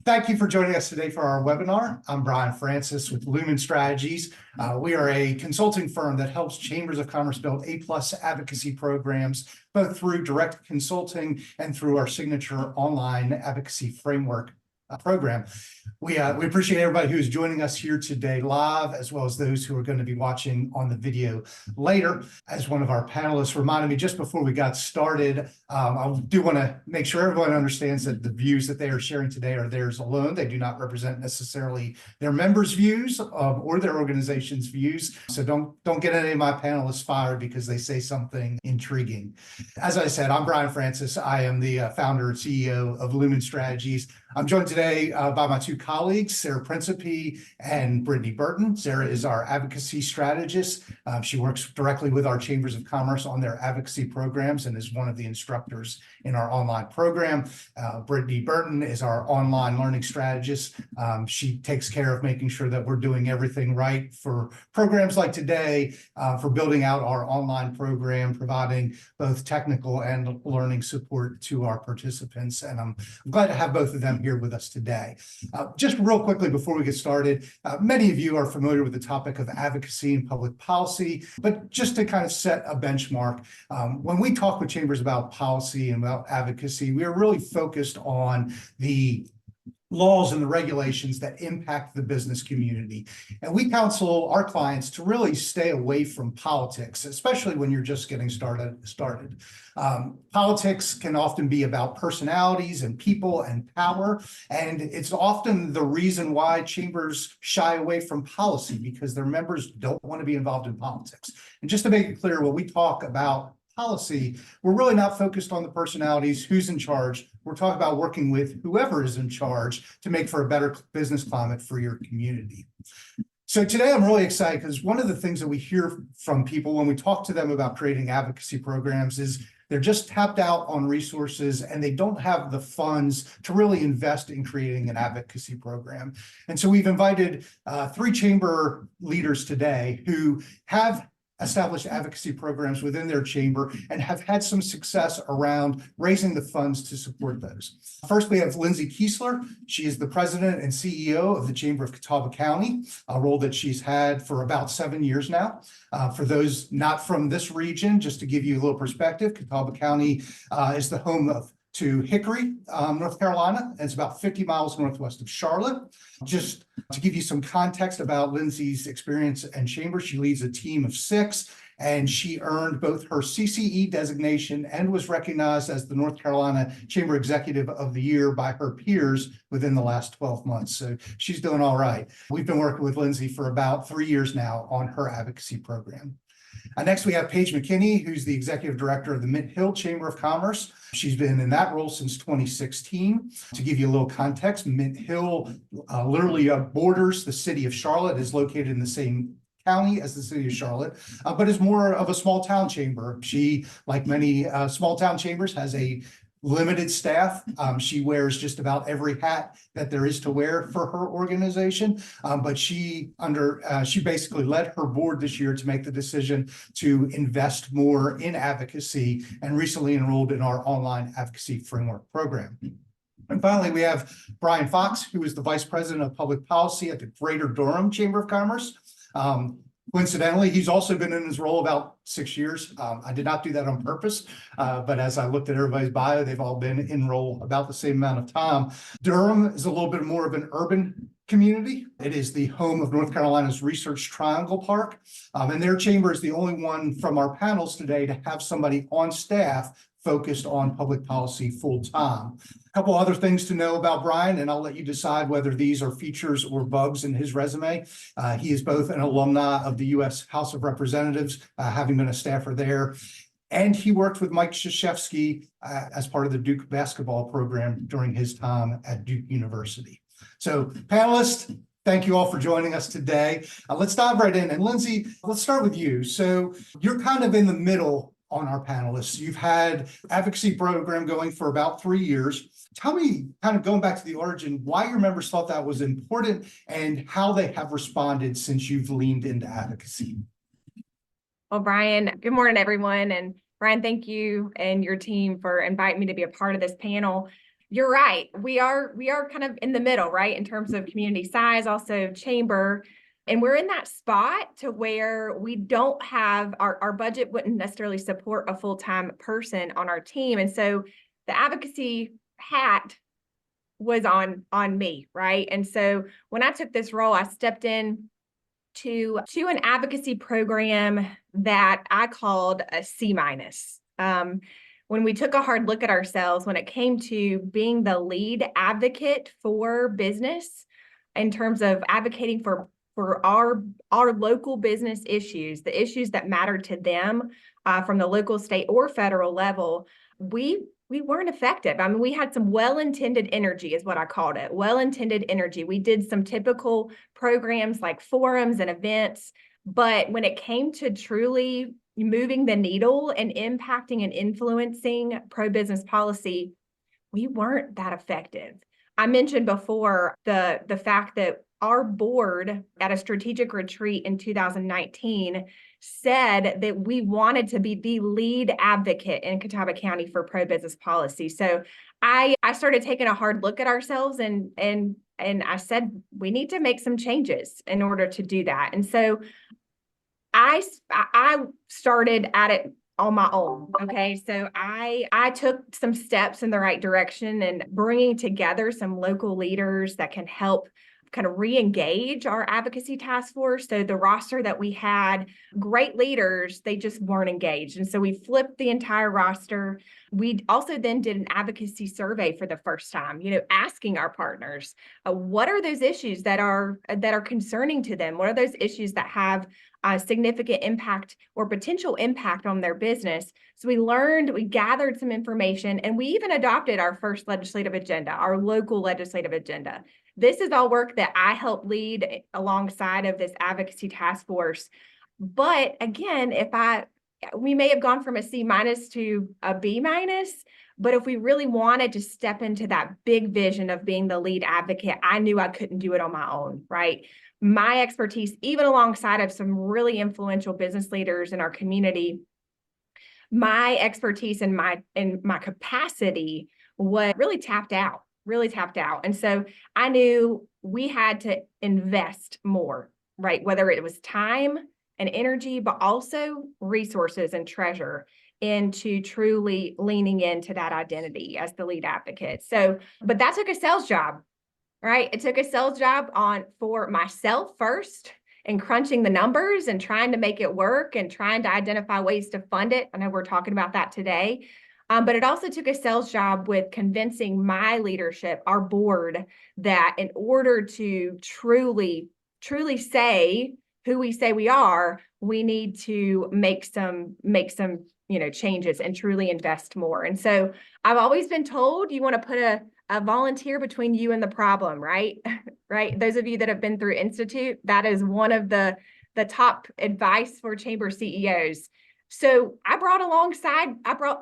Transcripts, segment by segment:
Thank you for joining us today for our webinar. I'm Bryan Fox with Lumen Strategies. We are a consulting firm that helps chambers of commerce build A+ advocacy programs, both through direct consulting and through our signature online advocacy framework program. We appreciate everybody who is joining us here today live, as well as those who are going to be watching on the video later. As one of our panelists reminded me just before we got started, I do want to make sure everyone understands that the views that they are sharing today are theirs alone. They do not represent necessarily their members' views or their organization's views. So don't get any of my panelists fired because they say something intriguing. As I said, I'm Bryan Fox. I am the founder and CEO of Lumen Strategies. I'm joined today by my two colleagues, Sarah Principe and Brittany Burton. Sarah is our advocacy strategist. She works directly with our chambers of commerce on their advocacy programs and is one of the instructors in our online program. Brittany Burton is our online learning strategist. She takes care of making sure that we're doing everything right for programs like today, for building out our online program, providing both technical and learning support to our participants. And I'm glad to have both of them here with us today. Just real quickly before we get started, many of you are familiar with the topic of advocacy and public policy, but just to kind of set a benchmark, when we talk with chambers about policy and about advocacy, we are really focused on the laws and the regulations that impact the business community. And we counsel our clients to really stay away from politics, especially when you're just getting started. Politics can often be about personalities and people and power, and it's often the reason why chambers shy away from policy, because their members don't want to be involved in politics. And just to make it clear, when we talk about policy, we're really not focused on the personalities, who's in charge. We're talking about working with whoever is in charge to make for a better business climate for your community. So today I'm really excited because one of the things that we hear from people when we talk to them about creating advocacy programs is they're just tapped out on resources and they don't have the funds to really invest in creating an advocacy program. And so we've invited three chamber leaders today who have established advocacy programs within their chamber and have had some success around raising the funds to support those. First, we have Lindsay Keisler. She is the president and CEO of the Chamber of Catawba County, a role that she's had for about 7 years now. For those not from this region, just to give you a little perspective, Catawba County is the home to Hickory, North Carolina, and it's about 50 miles northwest of Charlotte. Just to give you some context about Lindsay's experience and chamber, she leads a team of 6, and she earned both her CCE designation and was recognized as the North Carolina Chamber Executive of the Year by her peers within the last 12 months. So she's doing all right. We've been working with Lindsay for about 3 years now on her advocacy program. Next, we have Paige McKinney, who's the executive director of the Mint Hill Chamber of Commerce. She's been in that role since 2016. To give you a little context, Mint Hill literally borders the city of Charlotte, is located in the same county as the city of Charlotte, but is more of a small town chamber. She, like many small town chambers, has a limited staff. She wears just about every hat that there is to wear for her organization. But she basically led her board this year to make the decision to invest more in advocacy and recently enrolled in our online advocacy framework program. And finally, we have Bryan Fox, who is the vice president of public policy at the Greater Durham Chamber of Commerce. Coincidentally, he's also been in his role about 6 years. I did not do that on purpose, but as I looked at everybody's bio, they've all been in role about the same amount of time. Durham is a little bit more of an urban community. It is the home of North Carolina's Research Triangle Park, and their chamber is the only one from our panels today to have somebody on staff focused on public policy full-time. A couple other things to know about Bryan, and I'll let you decide whether these are features or bugs in his resume. He is both an alumni of the U.S. House of Representatives, having been a staffer there, and he worked with Mike Krzyzewski as part of the Duke basketball program during his time at Duke University. So, panelists, thank you all for joining us today. Let's dive right in. And Lindsay, let's start with you. So you're kind of in the middle on our panelists. You've had advocacy program going for about 3 years. Tell me, kind of going back to the origin, why your members thought that was important and how they have responded since you've leaned into advocacy. Well, Bryan, good morning, everyone. And Bryan, thank you and your team for inviting me to be a part of this panel. You're right. We are kind of in the middle, right? In terms of community size, also chamber. And we're in that spot to where we don't have our budget wouldn't necessarily support a full-time person on our team. And so the advocacy hat was on me, right? And so when I took this role, I stepped in to an advocacy program that I called a C minus. When we took a hard look at ourselves, when it came to being the lead advocate for business in terms of advocating for our local business issues, the issues that matter to them from the local, state, or federal level, we weren't effective. I mean, we had some well-intended energy is what I called it, well-intended energy. We did some typical programs like forums and events, but when it came to truly moving the needle and impacting and influencing pro-business policy, we weren't that effective. I mentioned before the fact that our board at a strategic retreat in 2019 said that we wanted to be the lead advocate in Catawba County for pro-business policy. So I started taking a hard look at ourselves and I said, we need to make some changes in order to do that. And so I started at it on my own. Okay. So I took some steps in the right direction and bringing together some local leaders that can help kind of re-engage our advocacy task force. So the roster that we had, great leaders, they just weren't engaged. And so we flipped the entire roster. We also then did an advocacy survey for the first time, asking our partners, what are those issues that are concerning to them? What are those issues that have significant impact or potential impact on their business? So we gathered some information, and we even adopted our first legislative agenda, our local legislative agenda. This is all work that I helped lead alongside of this advocacy task force. But again, we may have gone from a C minus to a B minus, but if we really wanted to step into that big vision of being the lead advocate, I knew I couldn't do it on my own, right? My expertise, even alongside of some really influential business leaders in our community, my expertise and my capacity was really tapped out. And so I knew we had to invest more, right? Whether it was time and energy, but also resources and treasure into truly leaning into that identity as the lead advocate. So, but that took a sales job, right? It took a sales job for myself first and crunching the numbers and trying to make it work and trying to identify ways to fund it. I know we're talking about that today. But it also took a sales job with convincing my leadership, our board, that in order to truly say who we say we are, we need to make some changes and truly invest more. And so I've always been told you want to put a volunteer between you and the problem, right? Right. Those of you that have been through Institute, that is one of the top advice for chamber CEOs. So I brought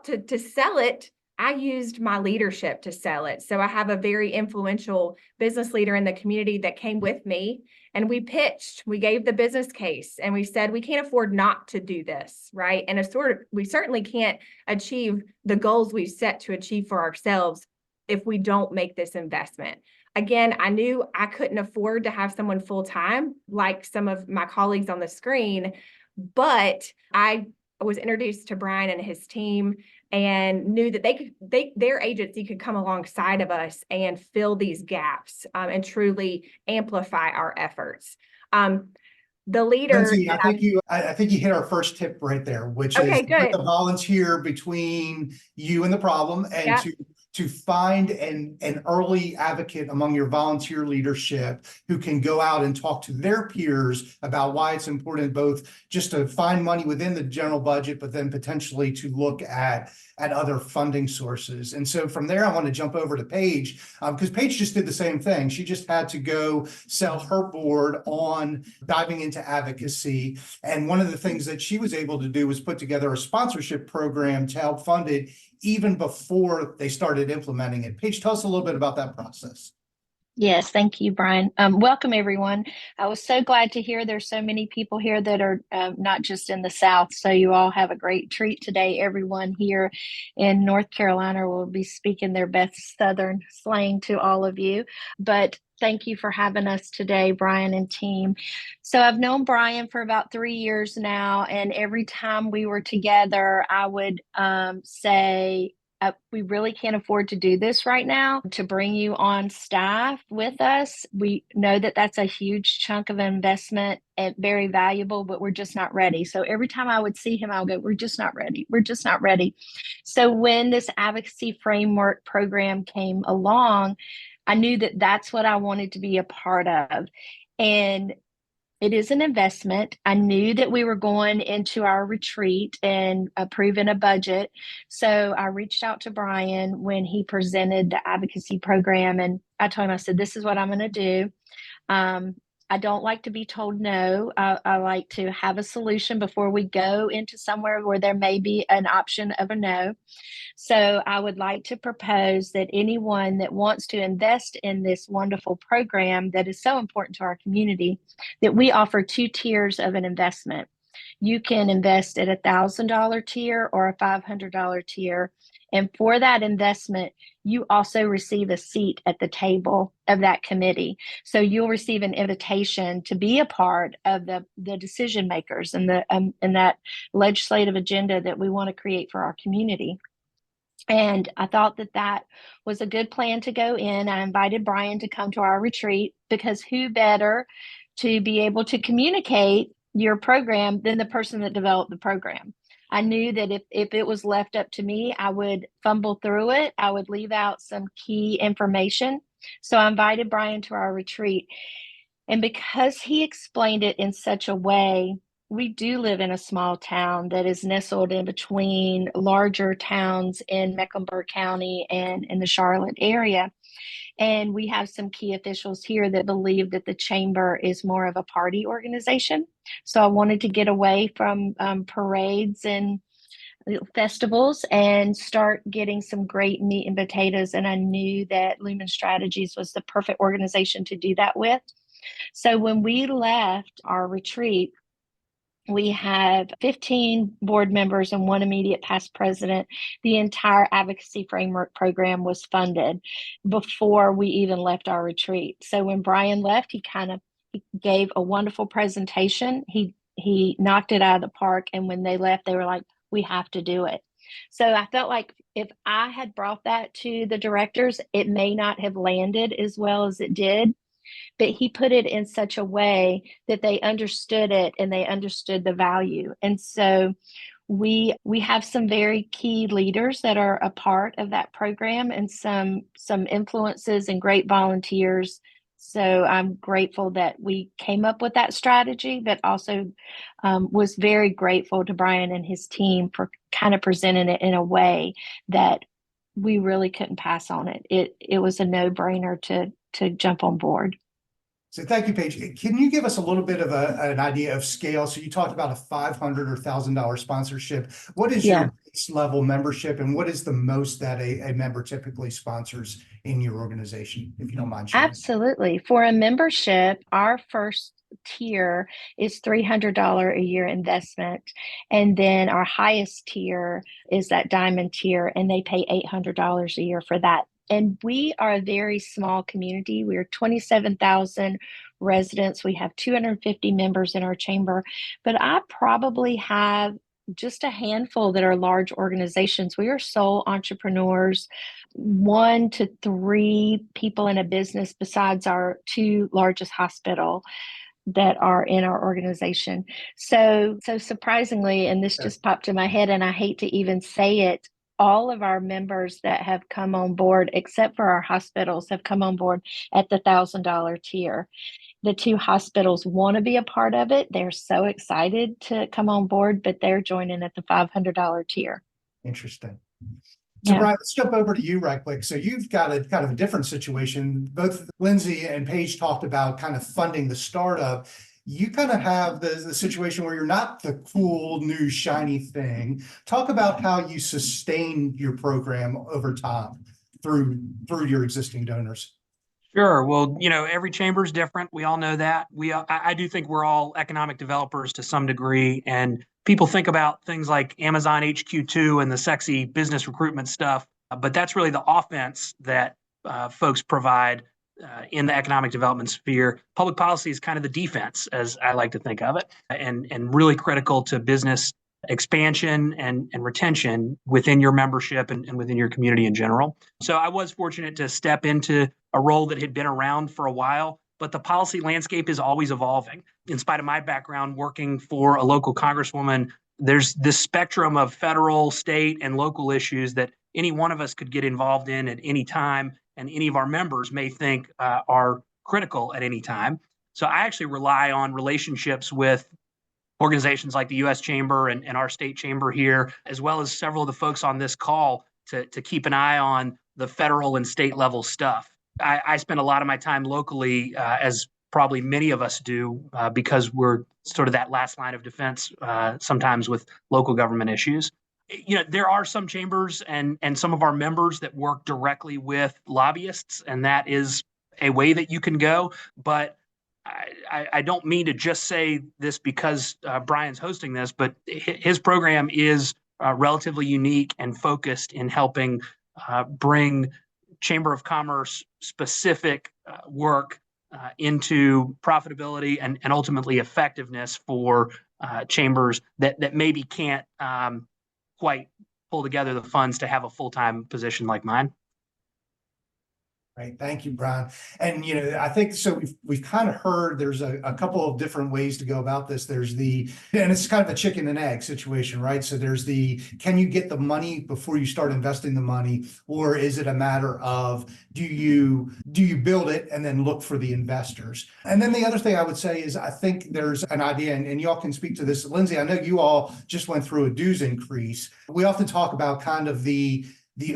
to sell it, I used my leadership to sell it. So I have a very influential business leader in the community that came with me, and we gave the business case, and we said, we can't afford not to do this, right? And we certainly can't achieve the goals we've set to achieve for ourselves if we don't make this investment. Again, I knew I couldn't afford to have someone full-time like some of my colleagues on the screen, but I was introduced to Bryan and his team and knew that their agency could come alongside of us and fill these gaps and truly amplify our efforts. The leader. Lindsay, I think you hit our first tip right there, which is good. The volunteer between you and the problem, and to find an early advocate among your volunteer leadership who can go out and talk to their peers about why it's important both just to find money within the general budget, but then potentially to look at other funding sources. And so from there, I want to jump over to Paige, because Paige just did the same thing. She just had to go sell her board on diving into advocacy. And one of the things that she was able to do was put together a sponsorship program to help fund it even before they started implementing it. Paige, tell us a little bit about that process. Yes, thank you, Bryan. Welcome, everyone. I was so glad to hear there's so many people here that are not just in the South. So you all have a great treat today. Everyone here in North Carolina will be speaking their best Southern slang to all of you. But thank you for having us today, Bryan and team. So I've known Bryan for about 3 years now, and every time we were together, I would say, we really can't afford to do this right now to bring you on staff with us. We know that that's a huge chunk of investment and very valuable, but we're just not ready. So every time I would see him, I would go, we're just not ready. We're just not ready. So when this advocacy framework program came along, I knew that that's what I wanted to be a part of. And it is an investment. I knew that we were going into our retreat and approving a budget. So I reached out to Bryan when he presented the advocacy program. And I told him, I said, this is what I'm going to do. I don't like to be told no. I like to have a solution before we go into somewhere where there may be an option of a no. So I would like to propose that anyone that wants to invest in this wonderful program that is so important to our community, that we offer 2 tiers of an investment. You can invest at $1,000 tier or a $500 tier. And for that investment, you also receive a seat at the table of that committee. So you'll receive an invitation to be a part of the decision makers and that legislative agenda that we want to create for our community. And I thought that that was a good plan to go in. I invited Bryan to come to our retreat because who better to be able to communicate your program than the person that developed the program. I knew that if it was left up to me, I would fumble through it. I would leave out some key information. So I invited Bryan to our retreat. And because he explained it in such a way, we do live in a small town that is nestled in between larger towns in Mecklenburg County and in the Charlotte area. And we have some key officials here that believe that the chamber is more of a party organization. So I wanted to get away from parades and festivals and start getting some great meat and potatoes. And I knew that Lumen Strategies was the perfect organization to do that with. So when we left our retreat, we have 15 board members and 1 immediate past president. The entire advocacy framework program was funded before we even left our retreat. So when Bryan left, he gave a wonderful presentation. He knocked it out of the park. And when they left, they were like, we have to do it. So I felt like if I had brought that to the directors, it may not have landed as well as it did. But he put it in such a way that they understood it and they understood the value. And so we have some very key leaders that are a part of that program and some influences and great volunteers. So I'm grateful that we came up with that strategy, but also was very grateful to Bryan and his team for kind of presenting it in a way that we really couldn't pass on it. It was a no-brainer to jump on board. So thank you, Paige. Can you give us a little bit of an idea of scale? So you talked about a $500 or $1,000 sponsorship. What is your base level membership, and what is the most that a member typically sponsors in your organization, if you don't mind sharing? Absolutely. For a membership, our first tier is $300 a year investment. And then our highest tier is that diamond tier, and they pay $800 a year for that. And we are a very small community. We are 27,000 residents. We have 250 members in our chamber, but I probably have just a handful that are large organizations. We are sole entrepreneurs, 1 to 3 people in a business besides our 2 largest hospital that are in our organization. So surprisingly, and this just popped in my head, and I hate to even say it, all of our members that have come on board, except for our hospitals, have come on board at the $1,000 tier. The 2 hospitals want to be a part of it. They're so excited to come on board, but they're joining at the $500 tier. Interesting. So Bryan, let's jump over to you right quick. So you've got a kind of a different situation. Both Lindsay and Paige talked about kind of funding the startup. You kind of have the situation where you're not the cool, new, shiny thing. Talk about how you sustain your program over time through your existing donors. Sure. Well, every chamber is different. We all know that. I do think we're all economic developers to some degree, and people think about things like Amazon HQ2 and the sexy business recruitment stuff, but that's really the offense that folks provide in the economic development sphere. Public policy is kind of the defense, as I like to think of it, and really critical to business expansion and retention within your membership and within your community in general. So I was fortunate to step into a role that had been around for a while, but the policy landscape is always evolving. In spite of my background working for a local congresswoman, there's this spectrum of federal, state, and local issues that any one of us could get involved in at any time, and any of our members may think are critical at any time. So I actually rely on relationships with organizations like the U.S. Chamber and our state chamber here, as well as several of the folks on this call to keep an eye on the federal and state level stuff. I spend a lot of my time locally, as probably many of us do, because we're sort of that last line of defense sometimes with local government issues. There are some chambers and some of our members that work directly with lobbyists, and that is a way that you can go. But I don't mean to just say this because Bryan's hosting this, but his program is relatively unique and focused in helping bring Chamber of Commerce specific work into profitability and ultimately effectiveness for chambers that maybe can't quite pull together the funds to have a full-time position like mine. Right. Thank you, Bryan. And, I think so we've kind of heard there's a couple of different ways to go about this. And it's kind of a chicken and egg situation, right? So there's can you get the money before you start investing the money? Or is it a matter of, do you build it and then look for the investors? And then the other thing I would say is I think there's an idea, and y'all can speak to this. Lindsay, I know you all just went through a dues increase. We often talk about kind of the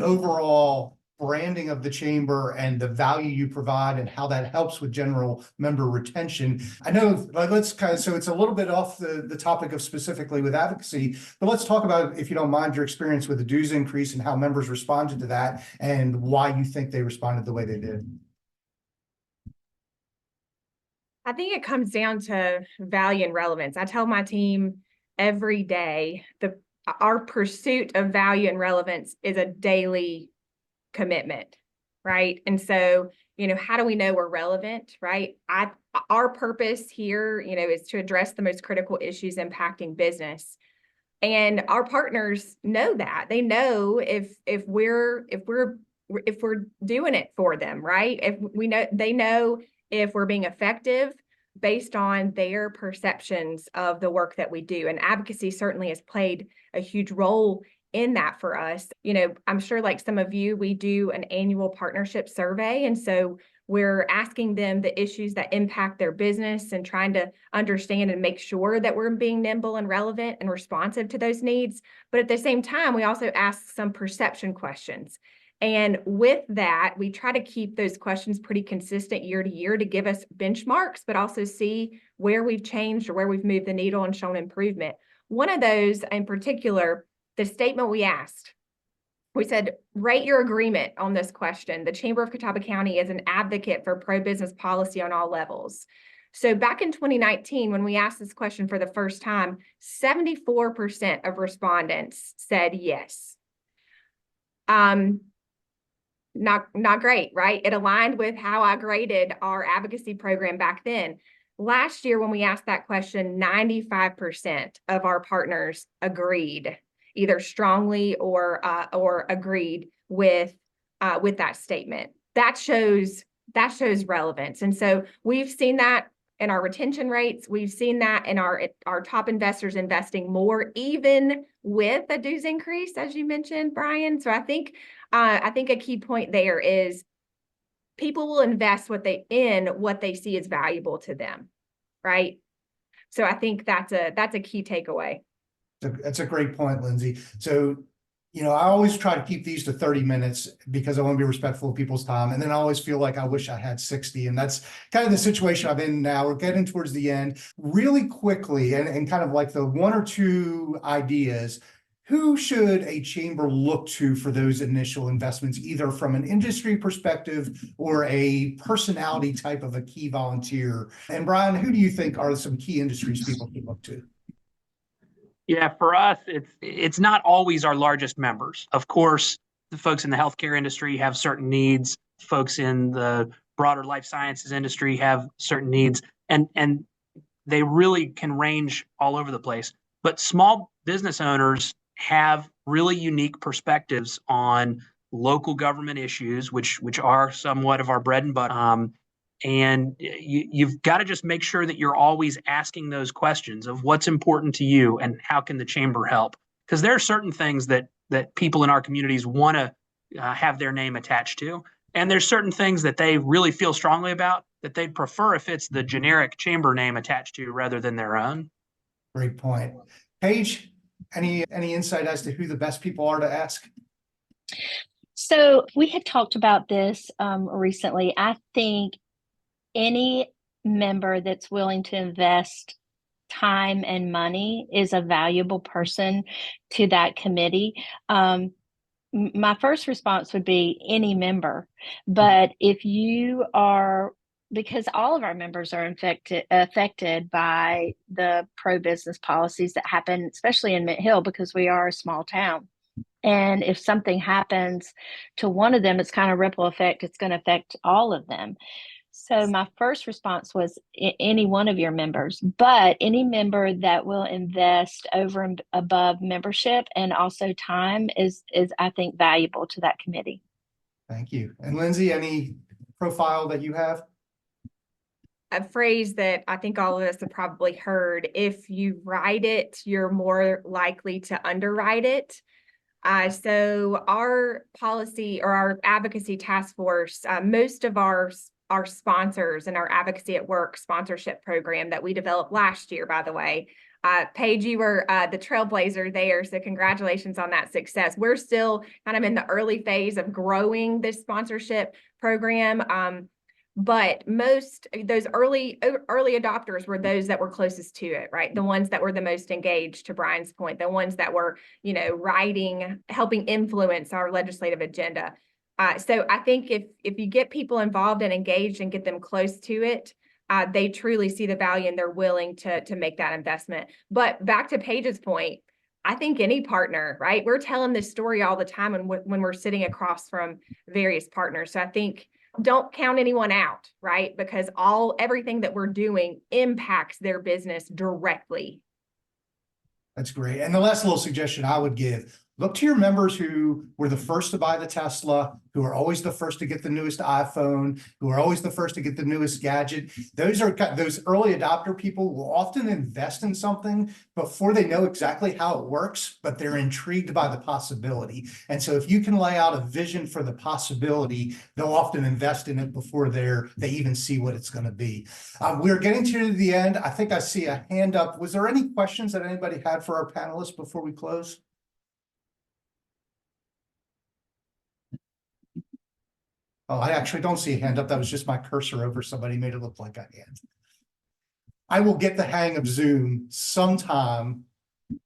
overall branding of the chamber and the value you provide and how that helps with general member retention. I know, so it's a little bit off the topic of specifically with advocacy, but let's talk about, if you don't mind, your experience with the dues increase and how members responded to that and why you think they responded the way they did. I think it comes down to value and relevance. I tell my team every day, our pursuit of value and relevance is a daily commitment, right? And so, how do we know we're relevant, right? Our purpose here, is to address the most critical issues impacting business. And our partners know that. They know if we're doing it for them, right? They know if we're being effective based on their perceptions of the work that we do. And advocacy certainly has played a huge role in that for us. I'm sure like some of you, we do an annual partnership survey. And so we're asking them the issues that impact their business and trying to understand and make sure that we're being nimble and relevant and responsive to those needs. But at the same time, we also ask some perception questions. And with that, we try to keep those questions pretty consistent year to year to give us benchmarks, but also see where we've changed or where we've moved the needle and shown improvement. One of those in particular, the statement we asked, we said, rate your agreement on this question. The Chamber of Catawba County is an advocate for pro-business policy on all levels. So back in 2019, when we asked this question for the first time, 74% of respondents said yes. Not great, right? It aligned with how I graded our advocacy program back then. Last year, when we asked that question, 95% of our partners agreed, either strongly or agreed with that statement. That shows relevance. And so we've seen that in our retention rates. We've seen that in our top investors investing more, even with a dues increase, as you mentioned, Bryan. So I think a key point there is people will invest what they see as valuable to them, right? So I think that's a key takeaway. That's a great point, Lindsay. So, I always try to keep these to 30 minutes because I want to be respectful of people's time. And then I always feel like I wish I had 60. And that's kind of the situation I'm in now. We're getting towards the end really quickly and kind of like the one or two ideas. who should a chamber look to for those initial investments, either from an industry perspective or a personality type of a key volunteer? And Bryan, who do you think are some key industries people can look to? Yeah, for us, it's not always our largest members. Of course, the folks in the healthcare industry have certain needs. Folks in the broader life sciences industry have certain needs, and they really can range all over the place. But small business owners have really unique perspectives on local government issues, which are somewhat of our bread and butter. And you've got to just make sure that you're always asking those questions of what's important to you and how can the chamber help? Because there are certain things that people in our communities want to have their name attached to. And there's certain things that they really feel strongly about that they'd prefer if it's the generic chamber name attached to rather than their own. Great point. Paige, any insight as to who the best people are to ask? So we had talked about this recently. I think any member that's willing to invest time and money is a valuable person to that committee. My first response would be any member, but if you are, because all of our members are affected by the pro-business policies that happen, especially in Mint Hill, because we are a small town. And if something happens to one of them, it's kind of ripple effect. It's going to affect all of them. So my first response was any one of your members, but any member that will invest over and above membership and also time is I think valuable to that committee. Thank you. And Lindsay, any profile that you have? A phrase that I think all of us have probably heard: if you write it, you're more likely to underwrite it. So our policy or our advocacy task force, most of our sponsors and our Advocacy at Work sponsorship program that we developed last year, by the way. Paige, you were the trailblazer there, so congratulations on that success. We're still kind of in the early phase of growing this sponsorship program, but most those early adopters were those that were closest to it, right? The ones that were the most engaged, to Bryan's point, the ones that were, writing, helping influence our legislative agenda. So I think if you get people involved and engaged and get them close to it, they truly see the value and they're willing to make that investment. But back to Paige's point, I think any partner, right? We're telling this story all the time when we're sitting across from various partners. So I think don't count anyone out, right? Because everything that we're doing impacts their business directly. That's great. And the last little suggestion I would give, look to your members who were the first to buy the Tesla, who are always the first to get the newest iPhone, who are always the first to get the newest gadget. Those early adopter people will often invest in something before they know exactly how it works, but they're intrigued by the possibility. And so if you can lay out a vision for the possibility, they'll often invest in it before they even see what it's going to be. We're getting to the end. I think I see a hand up. Was there any questions that anybody had for our panelists before we close? Oh, I actually don't see a hand up. That was just my cursor over somebody, made it look like a hand. I will get the hang of Zoom sometime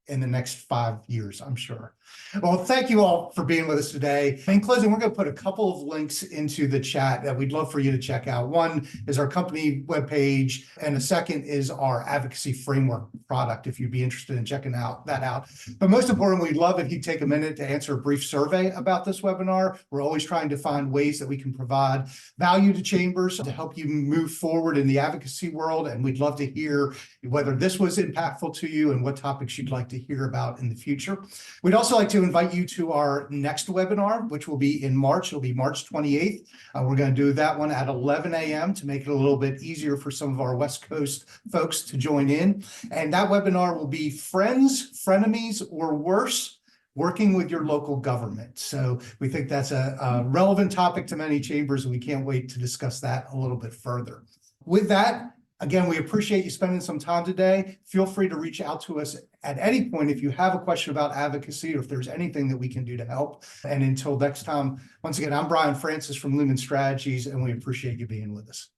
in the next 5 years, I'm sure. Well, thank you all for being with us today. In closing, we're going to put a couple of links into the chat that we'd love for you to check out. One is our company webpage, and the second is our advocacy framework product, if you'd be interested in checking that out. But most importantly, we'd love if you'd take a minute to answer a brief survey about this webinar. We're always trying to find ways that we can provide value to chambers to help you move forward in the advocacy world. And we'd love to hear whether this was impactful to you and what topics you'd like to hear about in the future. We'd also like to invite you to our next webinar, which will be in March. It'll be March 28th. We're going to do that one at 11 a.m. to make it a little bit easier for some of our West Coast folks to join in. And that webinar will be Friends, Frenemies, or Worse, Working with Your Local Government. So we think that's a relevant topic to many chambers, and we can't wait to discuss that a little bit further. With that, again, we appreciate you spending some time today. Feel free to reach out to us at any point if you have a question about advocacy or if there's anything that we can do to help. And until next time, once again, I'm Bryan Francis from Lumen Strategies, and we appreciate you being with us.